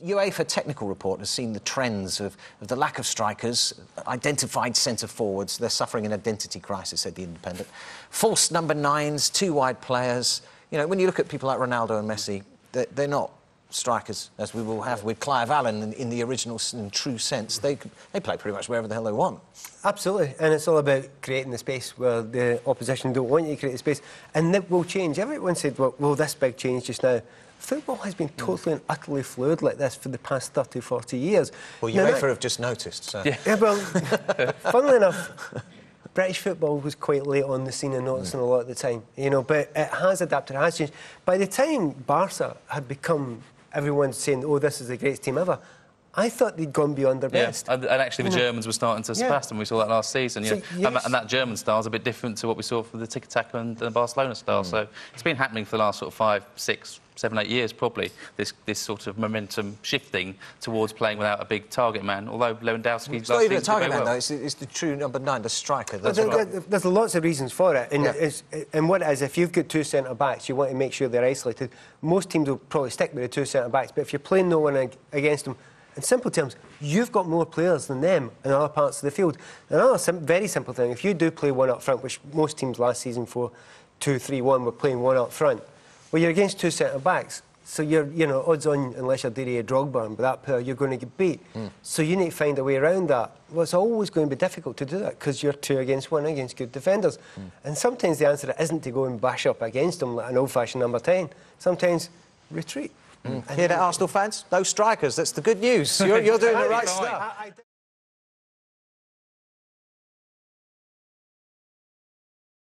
UEFA technical report has seen the trends of the lack of strikers, identified centre-forwards. They're suffering an identity crisis, said The Independent. False number nines, too wide players. You know, when you look at people like Ronaldo and Messi, they're not strikers, as we will have with Clive Allen in the original and true sense. They play pretty much wherever the hell they want. Absolutely, and it's all about creating the space where the opposition don't want you to create the space, and that will change. Everyone said, well, will this big change just now? Football has been totally and utterly fluid like this for the past 30, 40 years. Well, UEFA have just noticed, so... Yeah, well, funnily enough, British football was quite late on the scene and noticing a lot at the time, you know, but it has adapted, it has changed. By the time Barca had become... everyone's saying, oh, this is the greatest team ever. I thought they'd gone beyond their best. And actually the Germans were starting to surpass them. We saw that last season. So, yes. And that German style is a bit different to what we saw for the tiki-taka and the Barcelona style. So it's been happening for the last sort of 5, 6, 7, 8 years, probably, this sort of momentum shifting towards playing without a big target man, although Lewandowski... It's not even a target man, though. It's the true number 9, the striker. There's lots of reasons for it. And what it is, if you've got 2 centre-backs, you want to make sure they're isolated. Most teams will probably stick with the 2 centre-backs, but if you're playing no one against them, in simple terms, you've got more players than them in other parts of the field. Another very simple thing, if you do play one up front, which most teams last season 4-2-3-1 were playing one up front, well, you're against 2 centre-backs, so you're, you know, odds on, unless you're Didier Drogba, and with that player, you're going to get beat. So you need to find a way around that. Well, it's always going to be difficult to do that, because you're 2 against 1 against good defenders. And sometimes the answer isn't to go and bash up against them like an old-fashioned number 10. Sometimes retreat. Hear that, Arsenal fans? Those strikers, that's the good news. You're doing the right stuff.